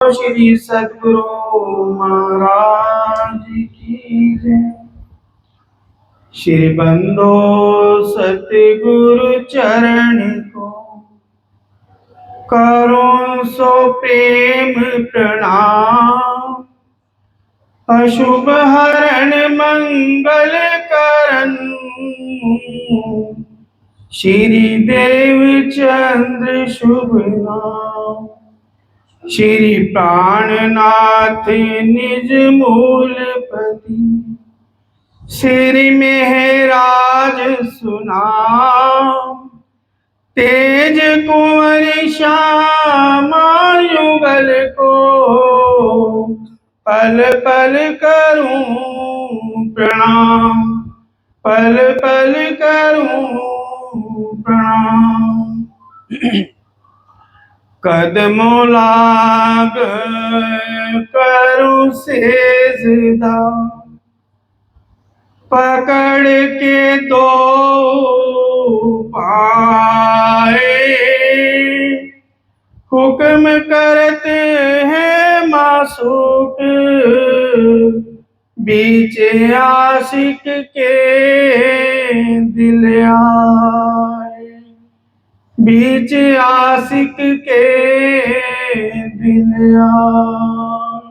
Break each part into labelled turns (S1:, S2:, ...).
S1: श्री सद्गुरु महाराज की जय। श्री बंदो सतगुरु चरण को करो सो प्रेम प्रणाम। अशुभ हरण मंगल करन श्री देव चंद्र शुभ नाम। श्री प्राणनाथ निज मूलपति श्री मेहराज सुनाम। तेज कुंवर श्यामा युगल को पल पल करूं प्रणाम। पल पल करूं प्रणाम। कदमों लाग करूं सेजदा पकड़ के दो पाए। हुक्म करते हैं मासूक बीच आशिक के दिल आए। बीच आशिक के दिल आए।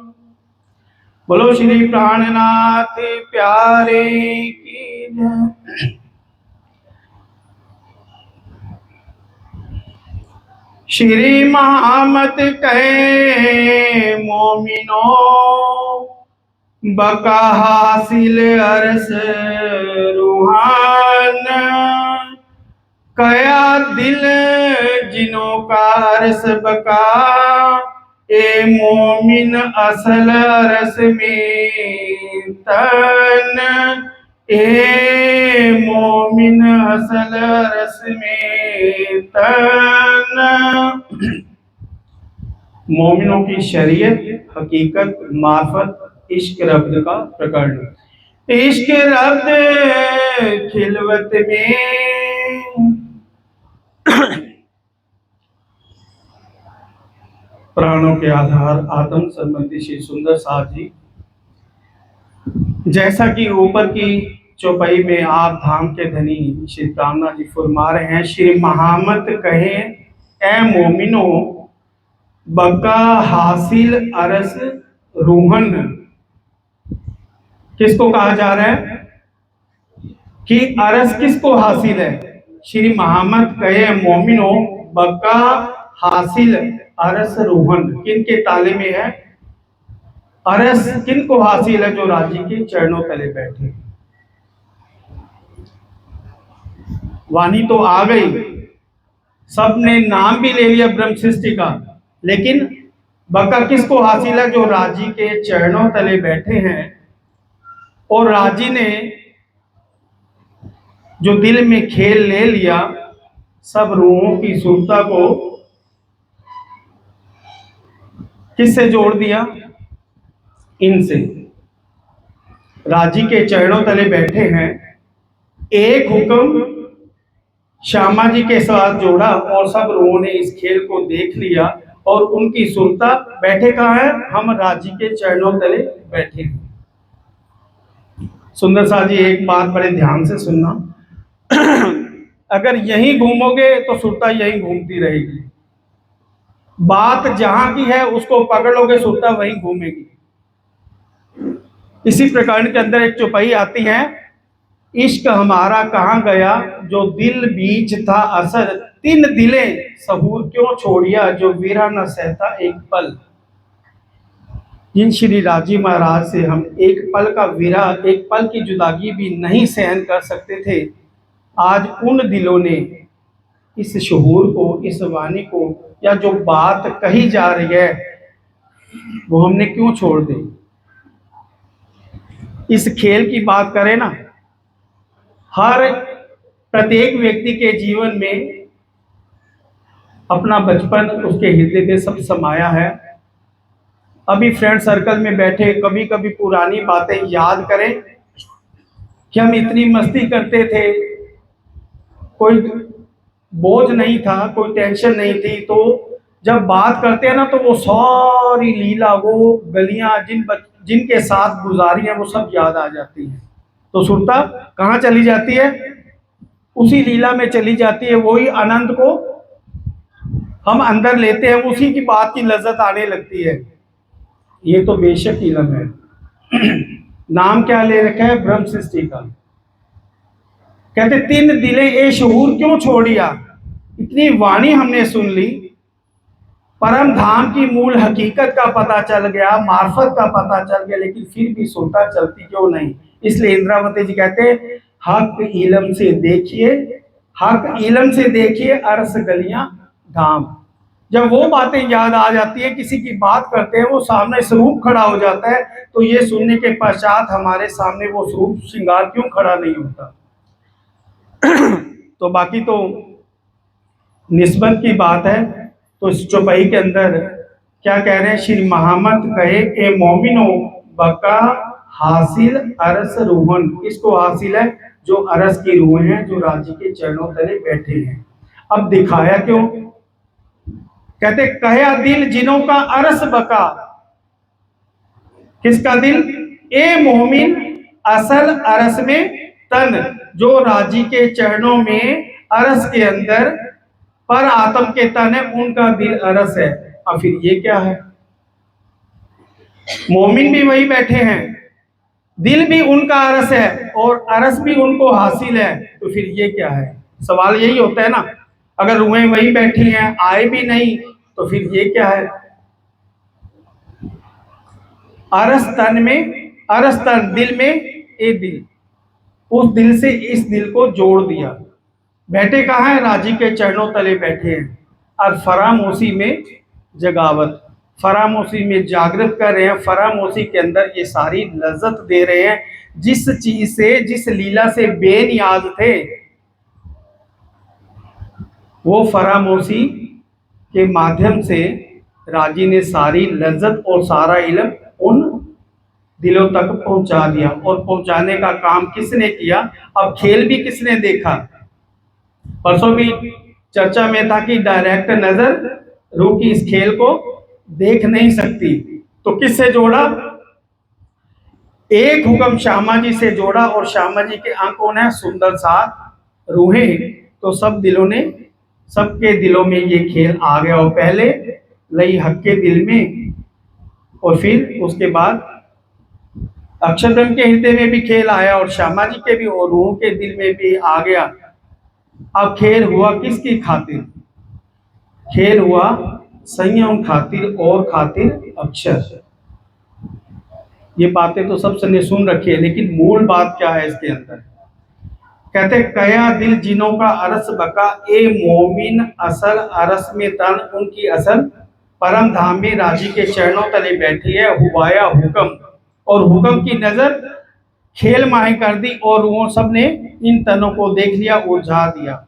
S1: बोलो श्री प्राणनाथ प्यारे की जय। श्री महामत कहे मोमिनो बका हासिल अरस रूहान। कया दिल जिनों का अरस बका ए मोमिन असल रस में तन। ए मोमिन असल रस में तन। मोमिनों की शरीयत हकीकत मार्फत इश्क रब्द का प्रकरण। इश्क रब्द खिलवत में प्राणों के आधार आत्म संबंधी श्री सुंदर साहब जी, जैसा कि ऊपर की चौपाई में आप धाम के धनी श्री कामना जी फरमा रहे हैं। श्री महामत कहे ए मोमिनो बका हासिल अरस रूहन। किसको कहा जा रहा है कि अरस किसको हासिल है? श्री महामत कहे मोमिनो बका हासिल अरस रूहन। किन के ताले में है अरस? किन को हासिल है? जो राजी के चरणों तले बैठे। वाणी तो आ गई, सबने नाम भी ले लिया ब्रह्म सृष्टि का, लेकिन बका किसको हासिल है? जो राजी के चरणों तले बैठे हैं। और राजी ने जो दिल में खेल ले लिया, सब रूहों की सुरता को किससे जोड़ दिया? इनसे। राजी के चरणों तले बैठे हैं, एक हुक्म श्यामा जी के साथ जोड़ा और सब रूहों ने इस खेल को देख लिया और उनकी सुरता। बैठे कहाँ है? हम राजी के चरणों तले बैठे हैं। सुंदर साहब जी एक बात बड़े ध्यान से सुनना। अगर यहीं घूमोगे तो सुरता यहीं घूमती रहेगी। बात जहां की है उसको पकड़ लोगे, सुरता वहीं घूमेगी। इसी प्रकरण के अंदर एक चौपाई आती है, इश्क हमारा कहाँ गया जो दिल बीच था असर। तीन दिले सहूर क्यों छोड़िया जो वीरा न सहता एक पल। जिन श्री राजी महाराज से हम एक पल का वीरा, एक पल की जुदागी भी नहीं सहन कर सकते थे, आज उन दिलों ने इस शहूर को, इस वाणी को, या जो बात कही जा रही है वो हमने क्यों छोड़ दी? इस खेल की बात करें ना, हर प्रत्येक व्यक्ति के जीवन में अपना बचपन उसके हृदय में सब समाया है। अभी फ्रेंड सर्कल में बैठे कभी कभी पुरानी बातें याद करें कि हम इतनी मस्ती करते थे, कोई बोझ नहीं था, कोई टेंशन नहीं थी, तो जब बात करते हैं ना तो वो सारी लीला, वो गलियां जिनके साथ गुजारी हैं, वो सब याद आ जाती हैं। तो सुरता कहाँ चली जाती है? उसी लीला में चली जाती है। वही आनंद को हम अंदर लेते हैं, उसी की बात की लज्जत आने लगती है। ये तो बेशक इलम है। नाम क्या ले रखा है? ब्रह्म सृष्टि का। कहते तीन दिले ए शहूर क्यों छोड़िया, इतनी वाणी हमने सुन ली, परम धाम की मूल हकीकत का पता चल गया, मार्फत का पता चल गया, लेकिन फिर भी सुनता चलती क्यों नहीं? इसलिए इंद्रावती जी कहते हक इलम से देखिए, हक इलम से देखिए अरस गलियां धाम। जब वो बातें याद आ जाती है, किसी की बात करते हैं, वो सामने स्वरूप खड़ा हो जाता है, तो ये सुनने के पश्चात हमारे सामने वो स्वरूप श्रृंगार क्यों खड़ा नहीं होता? तो बाकी तो निस्बत की बात है। तो इस चौपाई के अंदर क्या कह रहे हैं? श्री महामत कहे ए मोमिनो बका हासिल अरस रूहन। किसको हासिल है? जो अरस की रूह हैं, जो राजी के चरणों तले बैठे हैं। अब दिखाया क्यों? कहते कहा दिल जिनों का अरस बका। किसका दिल? ए मोमिन असल अरस में तन, जो राजी के चरणों में अरस के अंदर पर आत्म के तन है, उनका दिल अरस है। अब फिर ये क्या है? मोमिन भी वही बैठे हैं, दिल भी उनका अरस है और अरस भी उनको हासिल है, तो फिर ये क्या है? सवाल यही होता है ना। अगर रूहें वही बैठी हैं, आए भी नहीं, तो फिर ये क्या है? अरस तन में, अरस तन दिल में, ए दिल, उस दिल से इस दिल को जोड़ दिया। बैठे कहाँ है? राजी के चरणों तले बैठे हैं। और फरामोशी में जगावत, फरामोशी में जागृत कर रहे हैं, फरामोशी के अंदर ये सारी लज्जत दे रहे हैं। जिस चीज से, जिस लीला से बेनियाज थे, वो फरामोशी के माध्यम से राजी ने सारी लज्जत और सारा इल्म उन दिलों तक पहुंचा दिया। और पहुंचाने का काम किसने किया? अब खेल भी किसने देखा? परसों भी चर्चा में था कि डायरेक्ट नजर रूह की इस खेल को देख नहीं सकती, तो किससे जोड़ा? एक हुक्म श्यामा जी से जोड़ा, और श्यामा जी के अंक कौन है? सुंदर साथ रूहें। तो सब दिलों ने, सबके दिलों में ये खेल आ गया। और पहले लई हक के दिल में, और फिर उसके बाद अक्षरब्रह्म के हृदय में भी खेल आया, और श्यामा जी के भी, और रूहों के दिल में भी आ गया। अब खेल हुआ किसकी खातिर? खेल हुआ संयम खातिर और खातिर अक्षर। ये बातें तो सब ने सुन रखी है, लेकिन मूल बात क्या है इसके अंदर? कहते कया दिल जिनों का अरस बका, ए मोमिन असल अरस में तन, उनकी असल परम धाम में राजी के चरणों तले बैठी है। हुवाया हुक्म, और हुक्म की नजर खेल माही कर दी, और वो सब ने इन तनों को देख लिया, उलझा दिया।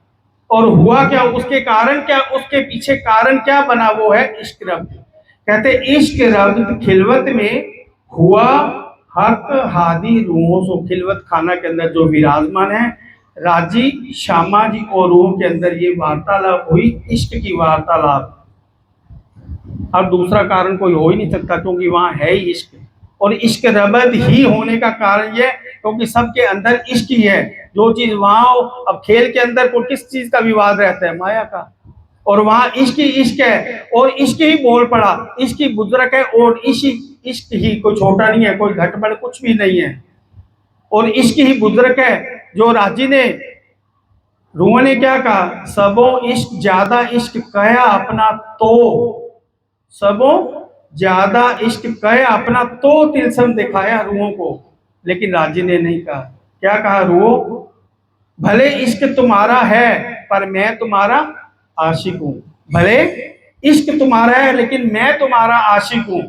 S1: और हुआ क्या? उसके कारण क्या? उसके पीछे कारण क्या बना? वो है इश्क रब्त। कहते इश्क रब्त खिलवत में हुआ हक हादी रूहों से। खिलवत खाना के अंदर जो विराजमान है, राजी श्यामा जी और रूहों के अंदर ये वार्तालाप हुई, इश्क की वार्तालाप। अब दूसरा कारण कोई हो ही नहीं सकता, क्योंकि वहां है ही इश्क। और इश्क रबद ही होने का कारण यह, क्योंकि सबके अंदर इश्क ही है। जो चीज वहां हो, अब खेल के अंदर को किस चीज का विवाद रहता है? माया का। और वहां इश्क ही इश्क है, और इश्क ही बोल पड़ा, इश्क ही बुजुर्ग है, और इश्क ही, कोई छोटा नहीं है, कोई घटबड़ कुछ भी नहीं है, और इश्क ही बुजुर्ग है। जो राजी ने, रूह ने क्या कहा? सबो इश्क ज्यादा इश्क कया अपना, तो सबो ज्यादा इश्क कया अपना, तो तिलसम दिखाया रूहों को। लेकिन राजी ने नहीं कहा। क्या कहा? रूहो भले इश्क तुम्हारा है, पर मैं तुम्हारा आशिक हूं। भले इश्क तुम्हारा है, लेकिन मैं तुम्हारा आशिक हूं।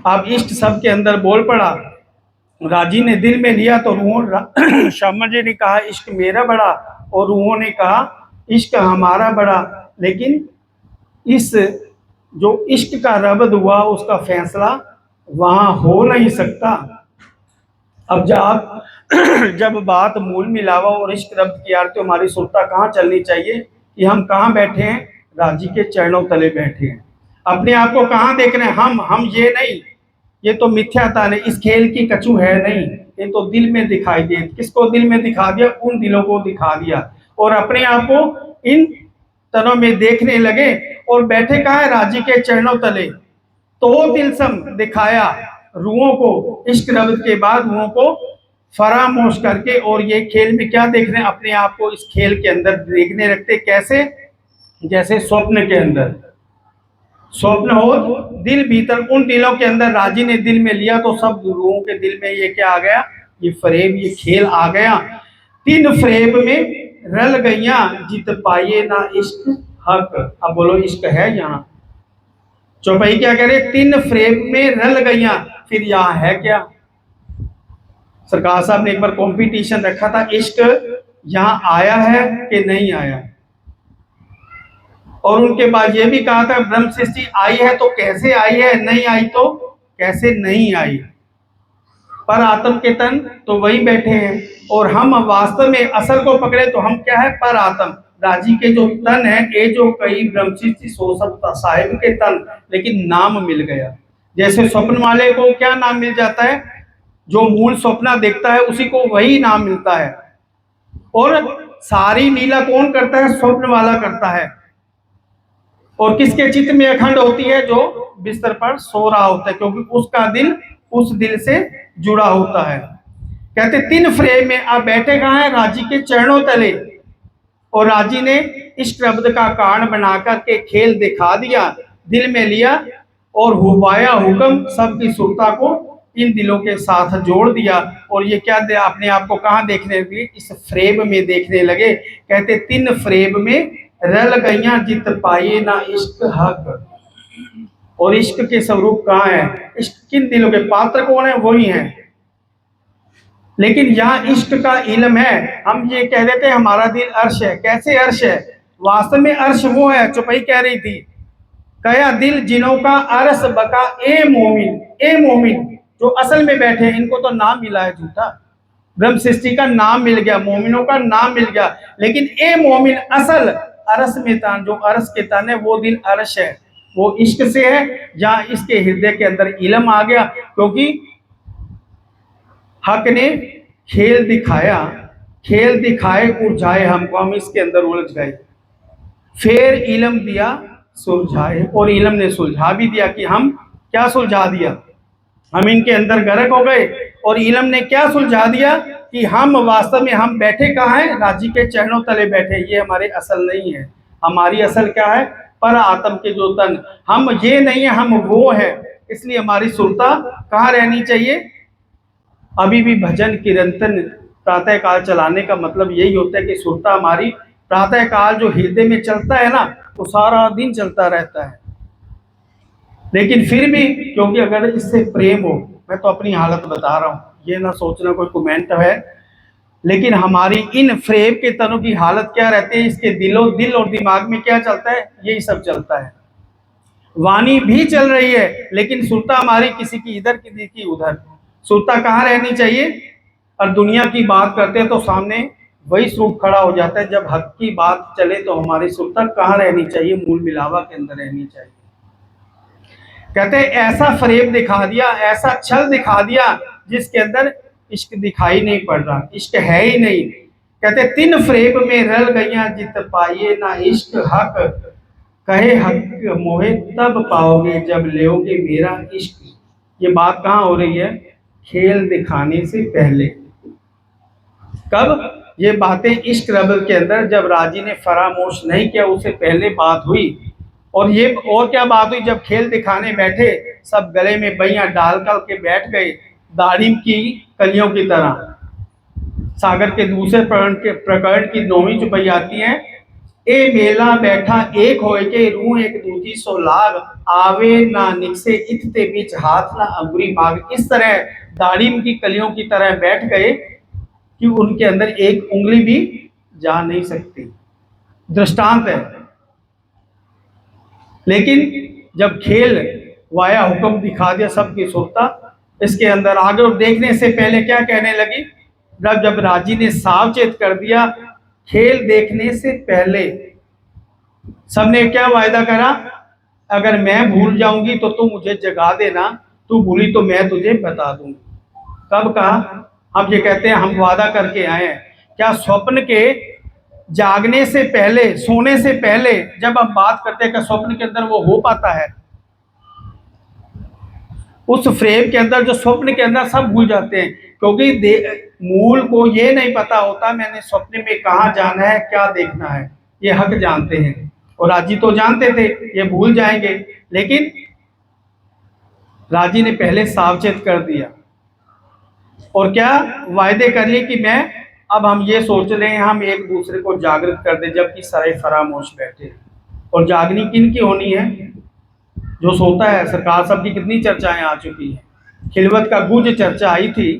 S1: अब इश्क सबके अंदर बोल पड़ा, राजी ने दिल में लिया, तो रूहों श्यामा जी ने कहा इश्क मेरा बड़ा, और रूहों ने कहा इश्क हमारा बड़ा। लेकिन इस जो इश्क का रबद हुआ, उसका फैसला वहां हो नहीं सकता। अब जब बात मूल मिलावा और इश्क रब्त की यार, तो हमारी सुरता कहाँ चलनी चाहिए कि हम कहाँ बैठे हैं? राजी के चरणों तले बैठे हैं। अपने आप को कहाँ देख रहे हैं? हम ये नहीं, ये तो मिथ्याता नहीं, इस खेल की कछु है नहीं, ये तो दिल में दिखाई दे। किसको दिल में दिखा दिया? उन दिलों को दिखा दिया, और अपने आप को इन तनों में देखने लगे और बैठे कहाँ है? राजी के चरणों तले। तो दिल सम दिखाया रूहों को, इश्क रब्द के बाद रूहों को फरामोश करके। और ये खेल में क्या देख रहे हैं? अपने आप को इस खेल के अंदर देखने लगते। कैसे? जैसे स्वप्न के अंदर स्वप्न हो, दिल भीतर, उन दिलों के अंदर राजी ने दिल में लिया तो सब रूहों के दिल में ये क्या आ गया? ये फरेब, ये खेल आ गया। तीन फरेब में रल गईया जित पाइए ना इश्क हक। अब बोलो इश्क है यहाँ? चौपाई क्या कह रहे? तीन फरेब में रल गईया, फिर यहाँ है क्या? सरकार साहब ने एक बार कंपटीशन रखा था, इश्क यहाँ आया है कि नहीं आया, और उनके बाद ये भी कहा था ब्रह्म सृष्टि आई है तो कैसे आई है, नहीं आई तो कैसे नहीं आई। पर आत्म के तन तो वही बैठे हैं, और हम वास्तव में असल को पकड़े तो हम क्या है? पर आत्म। राजी के जो तन है, ये जो कई ब्रह्म सृष्टि सो सकता साहिब के तन, लेकिन नाम मिल गया। जैसे स्वप्न वाले को क्या नाम मिल जाता है? जो मूल स्वप्न देखता है उसी को वही नाम मिलता है। और सारी लीला कौन करता है? स्वप्न वाला करता है। और किसके चित्त में अखंड होती है? जो बिस्तर पर सो रहा होता है, क्योंकि उसका दिल उस दिल से जुड़ा होता है। कहते तीन फ्रेम में आप बैठे कहाँ है? राजी के चरणों तले। और राजी ने इश्क रब्द का कारण बनाकर के खेल दिखा दिया, दिल में लिया और हुवाया हुक्म सबकी सुरता को इन दिलों के साथ जोड़ दिया। और ये क्या दे? अपने आप को कहाँ देखने लगे? इस फ्रेम में देखने लगे। कहते तीन फ्रेम में रल गईया जित पाइए ना इश्क हक। और इश्क के स्वरूप कहाँ है? इश्क किन दिलों के? पात्र कौन है? वही है। लेकिन यहाँ इश्क का इल्म है। हम ये कह देते हैं हमारा दिल अर्श है। कैसे अर्श है? वास्तव में अर्श वो है। चौपाई कह रही थी, कया दिल जिनों का अरस बका ए मोमिन। ए मोमिन जो असल में बैठे हैं, इनको तो नाम मिला है झूठा, ब्रह्म सृष्टि का नाम मिल गया, मोमिनों का नाम मिल गया, लेकिन ए मोमिन असल अरस में तान, जो अरस के तान है वो दिल अरश है, वो इश्क से है। जहाँ इसके हृदय के अंदर इल्म आ गया, क्योंकि हक ने खेल दिखाया, खेल दिखाए उलझाए हमको, हम इसके अंदर उलझ गए। फिर इल्म दिया सुलझाए, और इल्म ने सुलझा भी दिया। कि हम क्या सुलझा दिया? हम इनके अंदर गर्क हो गए। और इल्म ने क्या सुलझा दिया? कि हम वास्तव में हम बैठे कहाँ हैं? राजी के चरणों तले बैठे। ये हमारे असल नहीं है। हमारी असल क्या है? पर आत्म के जो तन, हम ये नहीं है, हम वो है। इसलिए हमारी सुरता कहाँ रहनी चाहिए? अभी भी भजन कीर्तन प्रातः काल चलाने का मतलब यही होता है कि सुरता हमारी प्रातः काल जो हृदय में चलता है ना, वो सारा दिन चलता रहता है। लेकिन फिर भी, क्योंकि अगर इससे प्रेम हो, मैं तो अपनी हालत बता रहा हूँ, ये ना सोचना कोई कमेंट है, लेकिन हमारी इन फ्रेम के तनों की हालत क्या रहती है? इसके दिल और दिमाग में क्या चलता है? यही सब चलता है। वाणी भी चल रही है, लेकिन सुरता हमारी किसी की इधर किसी की उधर। सुरता कहाँ रहनी चाहिए? और दुनिया की बात करते हैं तो सामने वही स्वरूप खड़ा हो जाता है। जब हक की बात चले तो हमारी सुरता कहाँ रहनी चाहिए? मूल मिलावा के अंदर रहनी चाहिए। कहते हैं ऐसा फरेब दिखा दिया, ऐसा छल दिखा दिया जिसके अंदर इश्क दिखाई नहीं पड़ रहा, इश्क है ही नहीं। कहते तीन फरेब में रल गईया जित पाइए ना इश्क हक। कहे हक मोहे तब पाओगे जब लेओगे मेरा इश्क। ये बात कहाँ हो रही है? खेल दिखाने से पहले। कब? ये बातें इश्क रब्द के अंदर जब राजी ने फरामोश नहीं किया, उससे पहले बात हुई। और ये और क्या बात हुई? जब खेल दिखाने बैठे, सब गले में बइयां डाल कर के बैठ गए, दाड़िम की कलियों की तरह। सागर के दूसरे प्रकरण की 9वीं चौपाई आती है, ए मेला बैठा एक होए के रूह एक दूजी सो लाग। आवे ना निकसे इतते बीच हाथ ना अंगुरी माग। इस तरह दाड़िम की कलियों की तरह बैठ गए कि उनके अंदर एक उंगली भी जा नहीं सकती। दृष्टांत है। लेकिन जब खेल वाया हुक्म दिखा दिया सबकी सुरता इसके अंदर आगे, और देखने से पहले क्या कहने लगी? जब राजी ने सावचेत कर दिया, खेल देखने से पहले सबने क्या वायदा करा, अगर मैं भूल जाऊंगी तो तू मुझे जगा देना, तू भूली तो मैं तुझे बता दूंगा। कब कहा? हम ये कहते हैं हम वादा करके आए हैं। क्या स्वप्न के जागने से पहले, सोने से पहले जब हम बात करते हैं, क्या स्वप्न के अंदर वो हो पाता है? उस फ्रेम के अंदर, जो स्वप्न के अंदर सब भूल जाते हैं, क्योंकि मूल को ये नहीं पता होता मैंने स्वप्न में कहाँ जाना है, क्या देखना है। ये हक जानते हैं, और राजी तो जानते थे ये भूल जाएंगे, लेकिन राजी ने पहले सावचेत कर दिया और क्या वायदे कर लिए कि मैं, अब हम ये सोच रहे हैं हम एक दूसरे को जागृत कर दे, जबकि सारे फरामोश बैठे। और जागनी किन की होनी है? जो सोता है। सरकार साहब की कितनी चर्चाएं आ चुकी हैं। खिलवत का गुज चर्चा आई थी,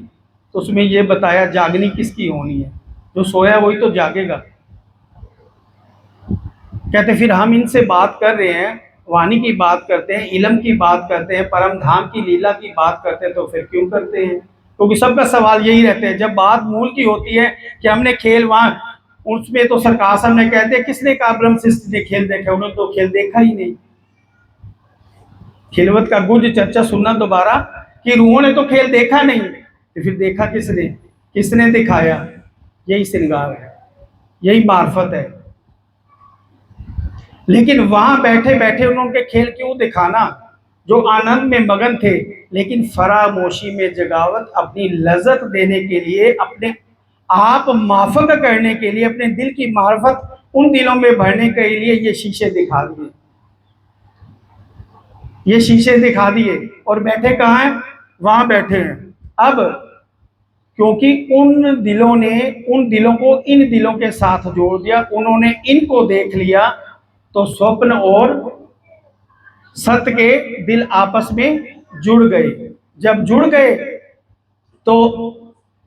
S1: तो उसमें ये बताया जागनी किसकी होनी है? जो सोया वही तो जागेगा। कहते फिर हम इनसे बात कर रहे हैं, वाणी की बात करते हैं, इलम की बात करते हैं, परम धाम की लीला की बात करते हैं, तो फिर क्यों करते हैं? क्योंकि सबका सवाल यही रहते हैं जब बात मूल की होती है कि हमने खेल वहां, उसमें तो सरकार साहब ने कहते हैं किसने कहा ब्रह्म सृष्टि ने खेल देखा? उन्होंने तो खेल देखा ही नहीं। खिलवत का गुज चर्चा सुनना दोबारा कि रूहों ने तो खेल देखा नहीं, तो फिर देखा किसने? किसने दिखाया? यही श्रृंगार है, यही मार्फत है। लेकिन वहां बैठे बैठे उन्होंने खेल क्यों दिखाना? जो आनंद में मगन थे, लेकिन फरामोशी में जगावत, अपनी लज्जत देने के लिए, अपने आप माफक करने के लिए, अपने दिल की मार्फत उन दिलों में भरने के लिए ये शीशे दिखा दिए, ये शीशे दिखा दिए। और बैठे कहाँ हैं? वहां बैठे हैं। अब क्योंकि उन दिलों ने उन दिलों को इन दिलों के साथ जोड़ दिया, उन्होंने इनको देख लिया, तो स्वप्न और सत्य के दिल आपस में जुड़ गए। जब जुड़ गए तो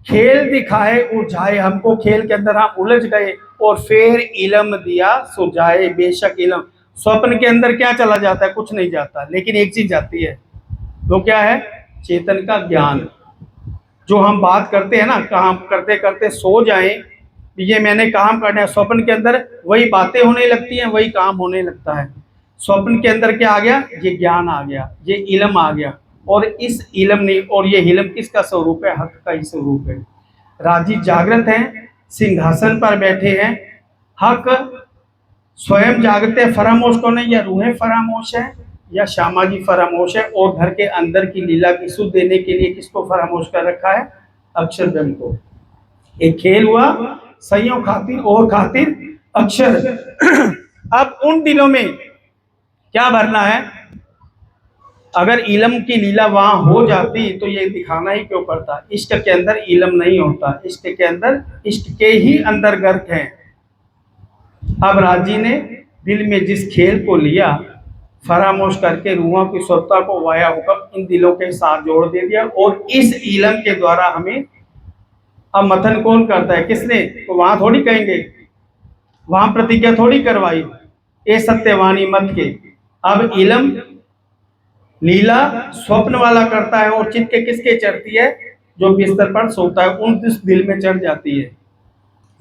S1: खेल दिखाए उलझाए, हमको खेल के अंदर हम उलझ गए, और फिर इलम दिया सुझाए। बेशक इलम, स्वप्न के अंदर क्या चला जाता है? कुछ नहीं जाता, लेकिन एक चीज जाती है, वो क्या है? चेतन का ज्ञान। जो हम बात करते हैं ना, काम करते करते सो जाएं, ये मैंने काम करना है, स्वप्न के अंदर वही बातें होने लगती हैं, वही काम होने लगता है। स्वप्न के अंदर क्या आ गया? ये ज्ञान आ गया, ये इलम आ गया। और इस इलम ने, और ये इलम किसका स्वरूप है? हक का ही स्वरूप है। राजी जागृत हैं, सिंहासन पर बैठे हैं। हक स्वयं जागते हैं। फरामोश कौन है? या रूहें फरामोश है, या श्यामा जी फरामोश है। और घर के अंदर की लीला की सुध देने के लिए किसको फरामोश कर रखा है? अक्षर ब्रह्म को। एक खेल हुआ सइयों खातिर और खातिर अक्षर। अब उन दिलों में क्या भरना है? अगर इलम की लीला वहां हो जाती तो ये दिखाना ही क्यों पड़ता? इश्क के अंदर इलम नहीं होता, इश्क के अंदर इश्क के ही अंदर गर्क है। अब राजी ने दिल में जिस खेल को लिया, फरामोश करके रूहों की स्वतः को वाया हुक्म इन दिलों के साथ जोड़ दे दिया। और इस इलम के द्वारा हमें अब मथन कौन करता है? किसने? तो वहां थोड़ी कहेंगे, वहां प्रतिज्ञा थोड़ी करवाई, ए सत्यवाणी मत के। अब इलम लीला स्वप्न वाला करता है, और चित्त के किसके चढ़ती है? जो बिस्तर पर सोता है उन जिस दिल में चढ़ जाती है।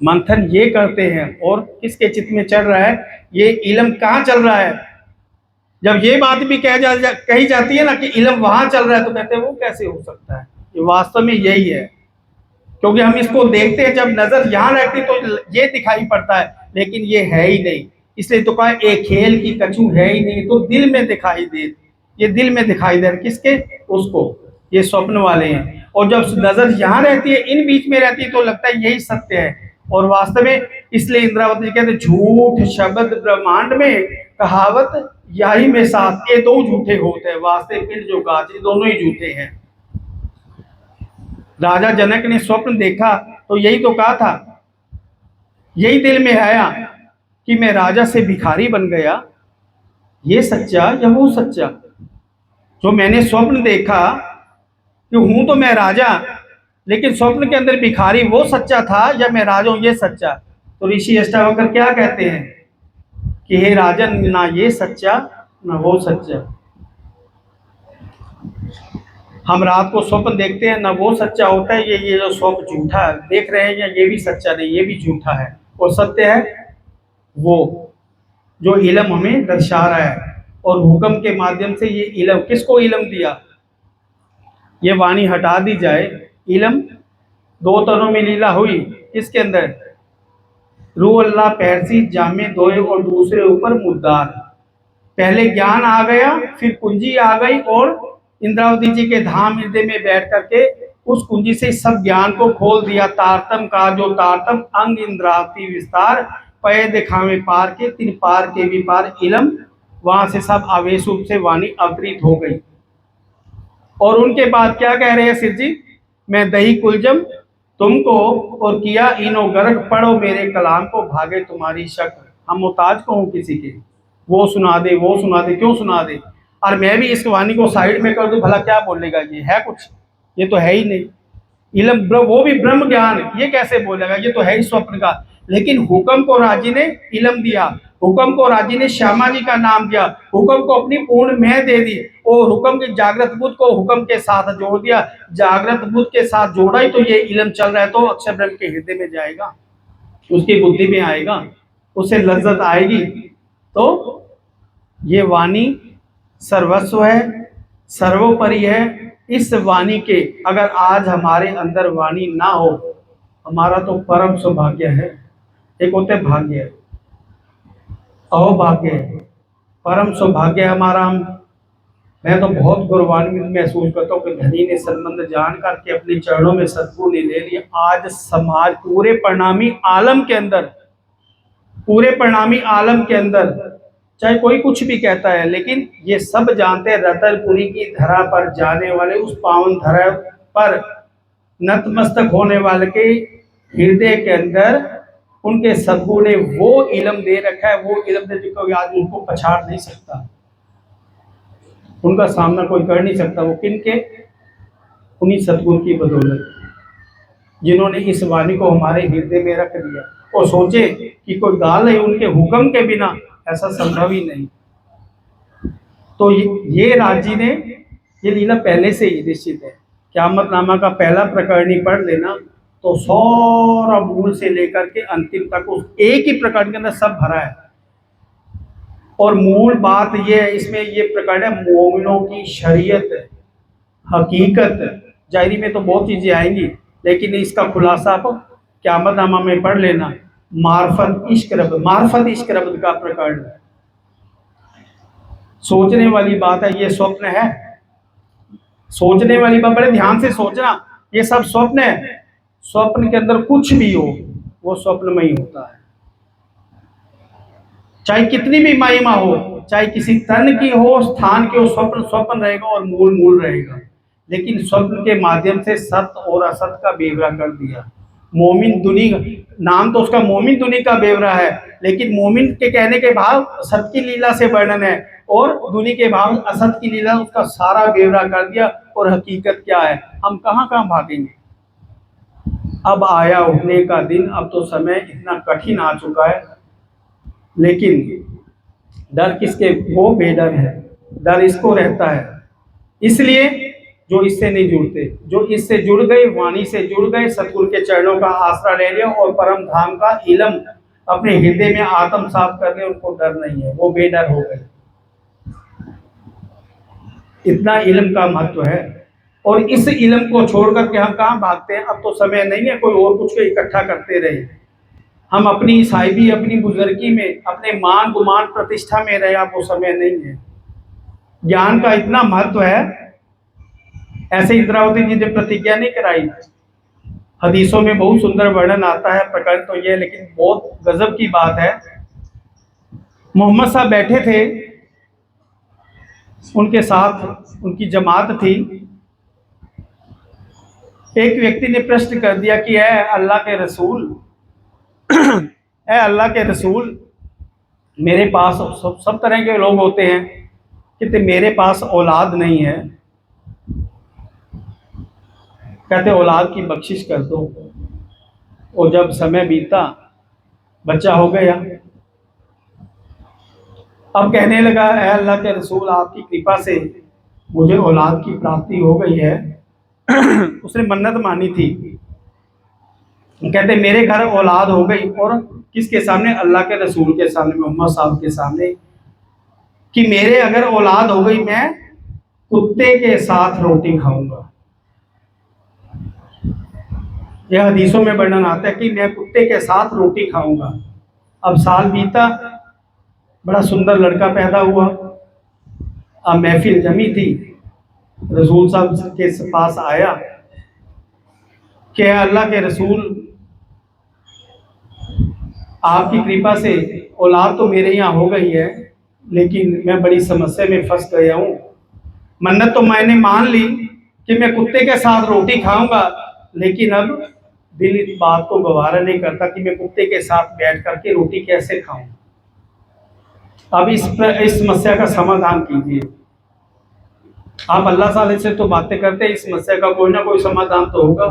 S1: मंथन ये करते हैं, और किसके चित्त में चढ़ रहा है? ये इलम कहाँ चल रहा है? जब ये बात भी कही जाती है ना कि इलम वहां चल रहा है, तो कहते हैं वो कैसे हो सकता है? ये वास्तव में यही है, क्योंकि हम इसको देखते हैं, जब नजर यहाँ रहती तो ये दिखाई पड़ता है, लेकिन ये है ही नहीं। इसलिए तो कहा एक खेल की कछू है ही नहीं, तो दिल में दिखाई दे। ये दिल में दिखाई दे किसके? उसको। ये स्वप्न वाले हैं। और जब नजर यहाँ रहती है, इन बीच में रहती है, तो लगता है यही सत्य है। और वास्तव में इसलिए इंद्रावती कहते झूठ शब्द ब्रह्मांड में, कहावत यही में साथ, ये दो झूठे होते हैं, वास्तविक जो गाज, ये दोनों ही झूठे हैं। राजा जनक ने स्वप्न देखा तो यही तो कहा था, यही दिल में आया कि मैं राजा से भिखारी बन गया। ये सच्चा या वो सच्चा? जो मैंने स्वप्न देखा कि हूं तो मैं राजा, लेकिन स्वप्न के अंदर भिखारी, वो सच्चा था या मैं राजा हूं, ये सच्चा? तो ऋषि अष्टावक्र क्या कहते हैं कि हे राजन, ना ये सच्चा ना वो सच्चा। हम रात को स्वप्न देखते हैं, ना वो सच्चा होता है, ये जो स्वप्न झूठा है देख रहे हैं, या ये भी सच्चा नहीं, ये भी झूठा है। और सत्य है वो। जो इल्म हमें दर्शा रहा है। और हुक्म के माध्यम से ये इल्म, किसको इल्म दिया? ये वाणी हटा दी जाए, इल्म दो तनों में लीला हुई, किसके अंदर? रूह अल्लाह पैरसी जामे दोए और दूसरे ऊपर मुद्दार। पहले ज्ञान आ गया, फिर कुंजी आ गई, और इंद्रावती जी के धाम हृदय में बैठ करके उस कुंजी से सब ज्ञान को खोल दिया। तारतम का जो तारतम अंग इंद्रावती विस्तार, पय दिखावे पार के तीन पार के भी पार इलम, वहां से सब आवेश रूप से वाणी अवतरित हो गई। और उनके बाद क्या कह रहे हैं सिर जी? मैं दही कुलजम तुमको और किया इनो गर्ग, पढ़ो मेरे कलाम को भागे तुम्हारी शक। हम मोहताज को हूँ किसी के, वो सुना दे वो सुना दे, क्यों सुना दे? और मैं भी इस वाणी को साइड में कर दूं, भला क्या बोलेगा? ये है कुछ? ये तो है ही नहीं। इल्म वो भी ब्रह्म ज्ञान, ये कैसे बोलेगा? ये तो है ही स्वप्न का। लेकिन हुक्म को राजी ने इल्म दिया, हुक्म को राजी ने श्यामा जी का नाम दिया, हुक्म को अपनी पूर्ण मैं दे दी, और हुक्म की जागृत बुद्ध को हुक्म के साथ जोड़ दिया। जागृत बुद्ध के साथ जोड़ा ही तो ये इल्म चल रहा है, तो अक्षर ब्रह्म के हृदय में जाएगा, उसकी बुद्धि में आएगा, उसे लज्जत आएगी। तो ये वाणी सर्वस्व है, सर्वोपरि है। इस वाणी के अगर आज हमारे अंदर वाणी ना हो, हमारा तो परम सौभाग्य है। एक होते भाग्य, अहोभाग्य है, परम सौभाग्य हमारा। मैं तो बहुत गौरवान्वित महसूस करता हूँ कि धनी ने संबंध जान करके अपने चरणों में सद्गुरु ने ले लिया। आज समाज पूरे परिणामी आलम के अंदर, पूरे परिणामी आलम के अंदर, चाहे कोई कुछ भी कहता है, लेकिन ये सब जानते हैं रतनपुरी की धरा पर जाने वाले, उस पावन धरा पर नतमस्तक होने वाले के हृदय के अंदर उनके सद्गुरु ने वो इल्म दे रखा है, वो इल्म दे जो आज उनको पछाड़ नहीं सकता, उनका सामना कोई कर नहीं सकता। वो किनके? उन्हीं सद्गुरु की बदौलत, जिन्होंने इस वाणी को हमारे हृदय में रख दिया। और सोचे कि कोई गाल है उनके हुक्म के बिना, ऐसा संभव ही नहीं। तो ये राजी ने ये लीला पहले से ही निश्चित है। क़यामत नामा का पहला प्रकरण ही पढ़ लेना तो सारा मूल से लेकर के अंतिम तक उस एक ही प्रकरण के अंदर सब भरा है। और मूल बात ये है इसमें, ये प्रकरण है मोमिनों की शरीयत, हकीकत। जाहिरी में तो बहुत चीजें आएंगी, लेकिन इसका खुलासा आप क़यामत नामा में पढ़ लेना। मार्फत इश्क रब, मार्फत इश्क रब का प्रकरण। सोचने वाली बात है, ये स्वप्न है, सोचने वाली बात, बड़े ध्यान से सोचना, ये सब स्वप्न है। स्वप्न के अंदर कुछ भी हो वो स्वप्न में ही होता है, चाहे कितनी भी महिमा हो, चाहे किसी तन की हो, स्थान की हो, स्वप्न स्वप्न रहेगा और मूल मूल रहेगा। लेकिन स्वप्न के माध्यम से सत्य और असत का बेवरा कर दिया। मोमिन दुनी, नाम तो उसका मोमिन दुनी का बेवरा है, लेकिन मोमिन के कहने के भाव सत की लीला से वर्णन है, और दुनी के भाव असत की लीला, उसका सारा बेवरा कर दिया। और हकीकत क्या है? हम कहाँ कहाँ भागेंगे? अब आया उठने का दिन, अब तो समय इतना कठिन आ चुका है। लेकिन डर किसके? वो बेडर है, डर इसको रहता है। इसलिए जो इससे नहीं जुड़ते, जो इससे जुड़ गए, वाणी से जुड़ गए, सतगुरु के चरणों का आसरा ले लिया और परम धाम का इलम अपने हृदय में आत्म साफ कर ले, उनको डर नहीं है, वो बेडर हो गए। इतना इल्म का महत्व है। और इस इल्म को छोड़ करके हम कहाँ भागते हैं? अब तो समय नहीं है कोई और कुछ को इकट्ठा करते रहे। हम अपनी साहिबी, अपनी बुजुर्गी में, अपने मान गुमान प्रतिष्ठा में रहे, अब वो समय नहीं है। ज्ञान का इतना महत्व है। ऐसे इंद्रावती जी ने प्रतिज्ञा नहीं कराई, हदीसों में बहुत सुंदर वर्णन आता है, प्रकरण तो ये, लेकिन बहुत गजब की बात है। मोहम्मद साहब बैठे थे, उनके साथ उनकी जमात थी। एक व्यक्ति ने प्रश्न कर दिया कि ऐ अल्लाह के रसूल, ऐ अल्लाह के रसूल, मेरे पास सब तरह के लोग होते हैं, कहते मेरे पास औलाद नहीं है, कहते औलाद की बख्शिश कर दो। और जब समय बीता, बच्चा हो गया। अब कहने लगा, ऐ अल्लाह के रसूल, आपकी कृपा से मुझे औलाद की प्राप्ति हो गई है। उसने मन्नत मानी थी, कहते मेरे घर औलाद हो गई। और किसके सामने? अल्लाह के रसूल के सामने, मोहम्मद साहब के सामने, कि मेरे अगर औलाद हो गई मैं कुत्ते के साथ रोटी खाऊंगा। यह हदीसों में वर्णन आता है कि मैं कुत्ते के साथ रोटी खाऊंगा। अब साल बीता, बड़ा सुंदर लड़का पैदा हुआ। अब महफिल जमी थी, रसूल साहब के पास आया कि अल्लाह के रसूल, आपकी कृपा से औलाद तो मेरे यहाँ हो गई है, लेकिन मैं बड़ी समस्या में फंस गया हूँ। मन्नत तो मैंने मान ली कि मैं कुत्ते के साथ रोटी खाऊंगा, लेकिन अब दिल इस बात को गवारा नहीं करता कि मैं कुत्ते के साथ बैठ करके रोटी कैसे खाऊं। अब इस समस्या का समाधान कीजिए। आप अल्लाह ताला से तो बातें करते हैं, इस समस्या का कोई ना कोई समाधान तो होगा।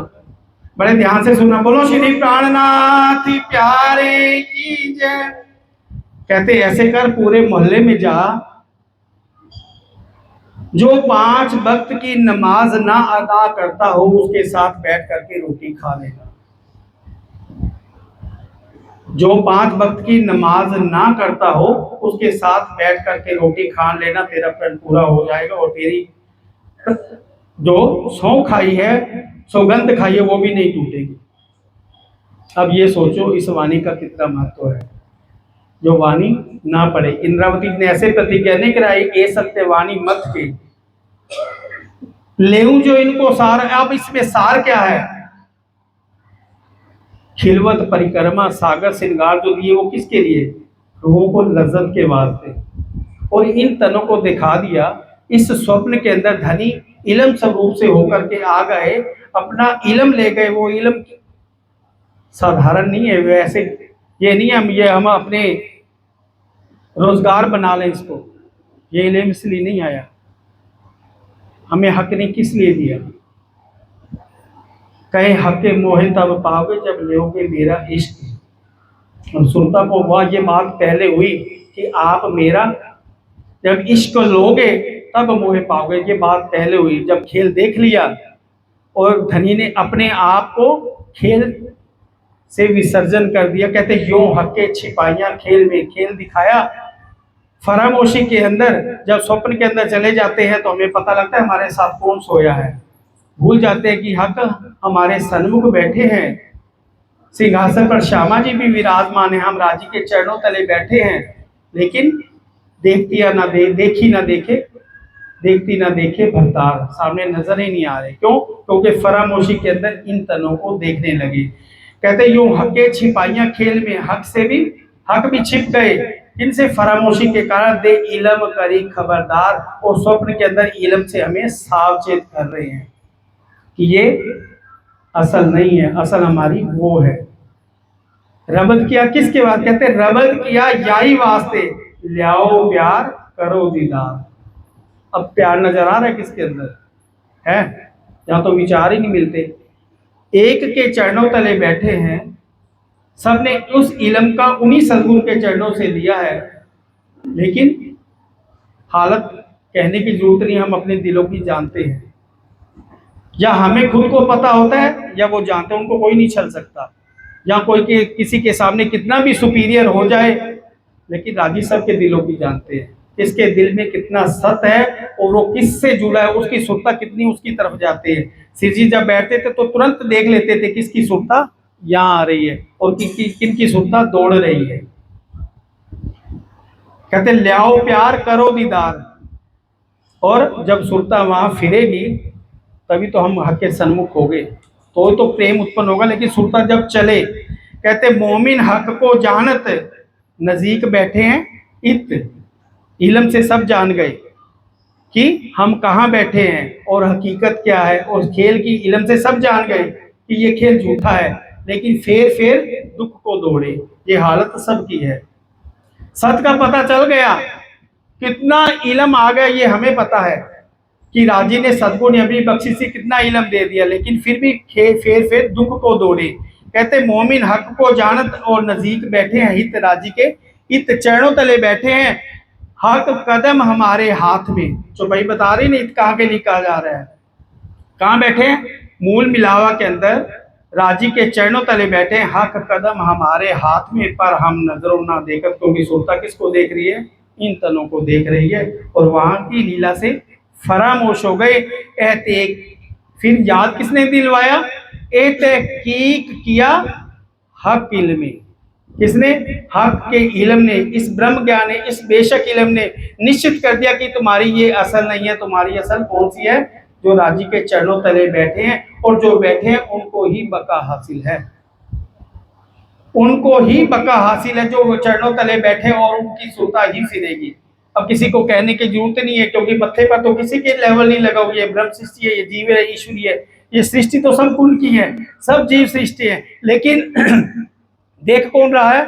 S1: बड़े ध्यान से सुनना, बोलो श्री प्राणनाथ प्यारे की जय। कहते ऐसे कर, पूरे मोहल्ले में जा, जो 5 वक्त की नमाज ना अदा करता हो उसके साथ बैठ करके रोटी खा लेना। जो 5 वक्त की नमाज ना करता हो उसके साथ बैठ करके रोटी खा लेना, तेरा प्रण पूरा हो जाएगा और तेरी जो सौं खाई है, सौगंध खाई है, वो भी नहीं टूटेगी। अब ये सोचो इस वाणी का कितना महत्व है। जो वाणी ना पढ़े, इंद्रावती ने ऐसे प्रतिज्ञा नहीं कराई, ए सत्य वाणी मत के लेऊं जो इनको सार। अब इसमें सार क्या है? खिलवत परिक्रमा सागर श्रृंगार जो दिए वो किसके लिए? लोगों को लज्जत के वास्ते। और इन तनों को दिखा दिया। इस स्वप्न के अंदर धनी इलम स्वरूप से होकर के आ गए, अपना इलम ले गए। वो इलम साधारण नहीं है, वैसे ये नहीं हम अपने रोजगार बना लें इसको। ये इलम इसलिए नहीं आया, हमें हक ने किस लिए दिया? कहे हक मोहे तब पाओगे जब लोगे मेरा इश्क। और सुनता को वह ये बात पहले हुई कि आप मेरा जब इश्क लोगे तब मोहे पाओगे, ये बात पहले हुई। जब खेल देख लिया और धनी ने अपने आप को खेल से विसर्जन कर दिया। कहते यूं हके छिपाइयां खेल में खेल दिखाया। फरामोशी के अंदर जब स्वप्न के अंदर चले जाते हैं तो हमें पता लगता है हमारे साथ कौन सोया है। भूल जाते हैं कि हक हमारे सन्मुख बैठे हैं, सिंहासन पर श्यामा जी भी विराजमान है, हम राजी के चरणों तले बैठे हैं। लेकिन देखती या ना देखी ना देखे, देखती ना देखे भरतार, सामने नजर ही नहीं आ रहे। क्यों? क्योंकि फरामोशी के अंदर इन तनों को देखने लगे। कहते यूं हके छिपाइयां खेल में, हक भी छिप गए। इनसे फरामोशी के कारण दे इलम करी खबरदार। और स्वप्न के अंदर इलम से हमें सावचेत कर रहे हैं कि ये असल नहीं है, असल हमारी वो है। रबद किया किसके बाद? कहते रबद किया याई वास्ते, लियाओ प्यार करो दीदार। अब प्यार नजर आ रहा है किसके अंदर है? यहाँ तो विचार ही नहीं मिलते। एक के चरणों तले बैठे हैं, सबने उस इलम का उन्हीं सदगुरु के चरणों से लिया है। लेकिन हालत कहने की जरूरत नहीं, हम अपने दिलों की जानते हैं। या हमें खुद को पता होता है या वो जानते हैं, उनको कोई नहीं छल सकता। या कोई किसी के सामने कितना भी सुपीरियर हो जाए, लेकिन राजी सबके दिलों की जानते हैं, किसके दिल में कितना सत है और वो किससे जुड़ा है, उसकी सुरता कितनी उसकी तरफ जाते हैं। सिर जी जब बैठते थे तो तुरंत देख लेते थे किसकी सुरता यहाँ आ रही है और किन की सुरता दौड़ रही है। कहते लियाओ प्यार करो दीदार। और जब सुरता वहां फिरेगी तभी तो हम हक के सन्मुख हो गए, तो प्रेम उत्पन्न होगा। लेकिन सुरता जब चले, कहते मोमिन हक को जानत नजीक बैठे हैं इत। इलम से सब जान गए कि हम कहाँ बैठे हैं और हकीकत क्या है, और खेल की इलम से सब जान गए कि ये खेल झूठा है। लेकिन फेर दुख को दौड़े, ये हालत सबकी है। सत का पता चल गया, कितना इलम आ गया ये हमें पता है कि राजी ने सदगुरु ने अपनी बख्शिश से कितना इलम दे दिया, लेकिन फिर भी फेर दुख को दौड़े। कहते मोमिन हक को जानत और नजीक बैठे हैं हित राजी के, इत चरणों तले बैठे हैं, हक कदम हमारे हाथ में। जो भाई बता रही नहीं कहाँ के लिए कहा जा रहा है, कहाँ बैठे हैं? मूल मिलावा के अंदर राजी के चरणों तले बैठे, हक कदम हमारे हाथ में, पर हम नजरों ना देखत, क्योंकि सुरता किसको देख रही है? इन तनों को देख रही है, और वहां की लीला से फरामोश हो गए। फिर याद किसने दिलवाया? ए तहकीक किया हक इल्म, किसने? हक के इल्म ने, इस ब्रह्म ज्ञान ने, इस बेशक इल्म ने निश्चित कर दिया कि तुम्हारी ये असल नहीं है। तुम्हारी असल कौन सी है? जो राजी के चरणों तले बैठे हैं, और जो बैठे हैं उनको ही बका हासिल है, उनको ही बका हासिल है जो चरणों तले बैठे, और उनकी सुरता ही फिरेगी। अब किसी को कहने की जरूरत नहीं है, क्योंकि मत्थे पर तो किसी के लेवल नहीं लगा हुआ। ये ब्रह्म सृष्टि है, ये जीव है, ईश्वरी है, ये सृष्टि तो सब उनकी है, सब जीव सृष्टि है। लेकिन देख कौन रहा है?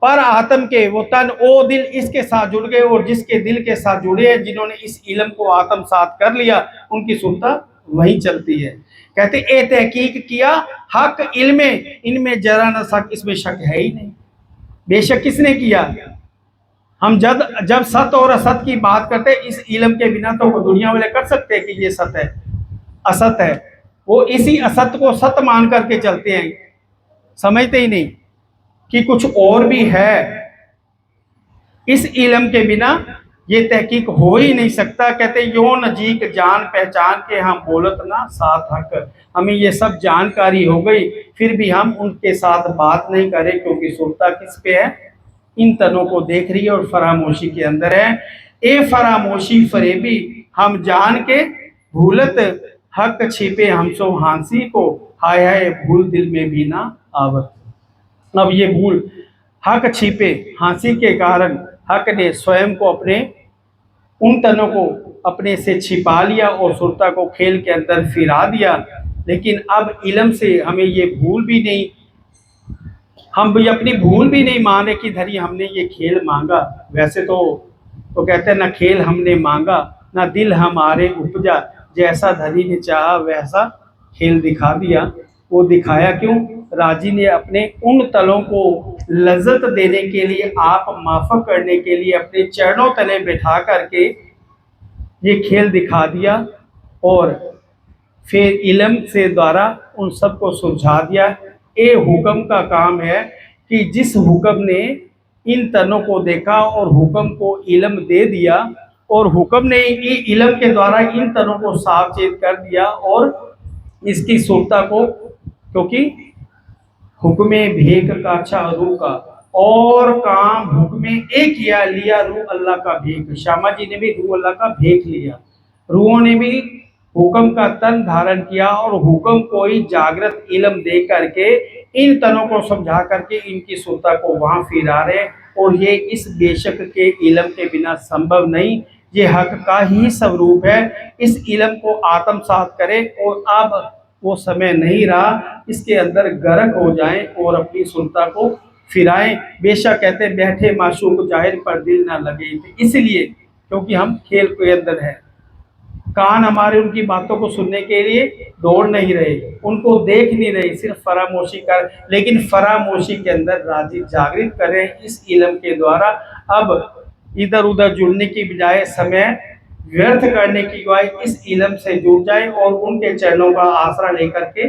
S1: पर आत्म के वो तन ओ दिल इसके साथ जुड़ गए, और जिसके दिल के साथ जुड़े हैं, जिन्होंने इस इल्म को आत्म साथ कर लिया, उनकी सुरता वही चलती है। कहते ए तहकीक किया हक इल्म, इनमें जरा न शक, इसमें शक है ही नहीं। बेशक किसने किया? हम जब सत और असत की बात करते हैं, इस इल्म के बिना तो वो दुनिया वाले कर सकते हैं कि ये सत है, असत है। वो इसी असत को सत मान करके चलते हैं, समझते ही नहीं कि कुछ और भी है। इस इल्म के बिना ये तहकीक हो ही नहीं सकता। कहते यो नजीक जान पहचान के हम बोलत ना साथ हक, हमें ये सब जानकारी हो गई, फिर भी हम उनके साथ बात नहीं करें, क्योंकि सुरता किस पे है? इन तनों को देख रही है और फरामोशी के अंदर है। ए फरामोशी फरेबी हम जान के भूलत, हक छिपे हम सो हांसी को, हाय हाय भूल दिल में भी ना आवत। अब ये भूल, हक छिपे हांसी के कारण हक ने स्वयं को, अपने उन तनों को अपने से छिपा लिया और सुरता को खेल के अंदर फिरा दिया। लेकिन अब इल्म से हमें ये भूल भी नहीं, हम भी अपनी भूल भी नहीं मान रहे कि धरी हमने ये खेल मांगा। वैसे तो कहते हैं ना, खेल हमने मांगा ना दिल हमारे उपजा, जैसा धरी ने चाहा वैसा खेल दिखा दिया। वो दिखाया क्यों? राजी ने अपने उन तलों को लज्जत देने के लिए, आप माफक करने के लिए, अपने चरणों तले बैठा करके ये खेल दिखा दिया, और फिर इल्म से द्वारा उन सबको सुलझा दिया। ए हुक्म का काम है कि जिस हुक्म ने इन तनों को देखा और हुक्म को इल्म दे दिया, और हुक्म ने इल्म के द्वारा इन तनों को सावचेत कर दिया और इसकी सुरता को, क्योंकि हुक्मे भेक का रूह का, और काम हुक्मे एक किया, लिया रूह अल्लाह का भेक। श्यामा जी ने भी रूह अल्लाह का भेक लिया, रूहों ने भी हुक्म का तन धारण किया, और हुक्म को ही जागृत इल्म दे करके इन तनों को समझा करके इनकी सुरता को वहां फिरा रहे। और ये इस बेशक के इल्म के बिना संभव नहीं, ये हक का ही स्वरूप है। इस इल्म को आत्मसात करें, और अब वो समय नहीं रहा, इसके अंदर गर्क हो जाएं और अपनी सुरता को फिराएं। बेशक कहते हैं बैठे माशूक जाहिर पर दिल ना लगे, इसलिए क्योंकि हम खेल के अंदर हैं। कान हमारे उनकी बातों को सुनने के लिए दौड़ नहीं रहे, उनको देख नहीं रहे, सिर्फ फरामोशी कर। लेकिन फरामोशी के अंदर राजी जागृत करें इस इल्म के द्वारा। अब इधर उधर जुड़ने की बजाय, समय व्यर्थ करने की बजाय इस इल्म से जुड़ जाए, और उनके चरणों का आसरा लेकर के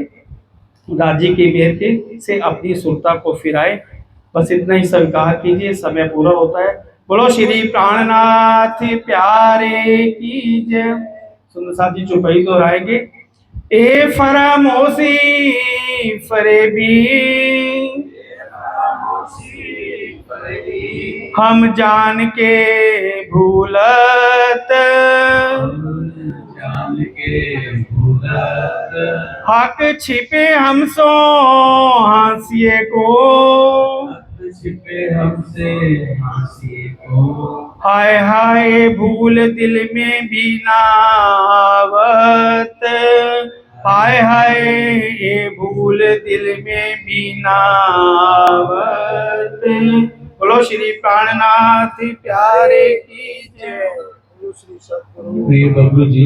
S1: राजी की मेहर के से अपनी सुरता को फिराए। बस इतना ही स्वीकार कीजिए, समय पूरा होता है। बोलो श्री प्राणनाथ प्यारे की जय। सुंदर साथ जी चौपाई दोहराएंगे। ए फरामोशी फरेबी हम जान के भूलत, हक छिपे हम सो हांसिए को,
S2: छिपे हमसे हांसी को,
S1: हाय हाय भूल दिल में भी ना आवत, हाय हाय ये भूल दिल में भी ना आवत। बोलो श्री प्राणनाथ प्यारे की जय।
S2: प्रिय बबलू जी।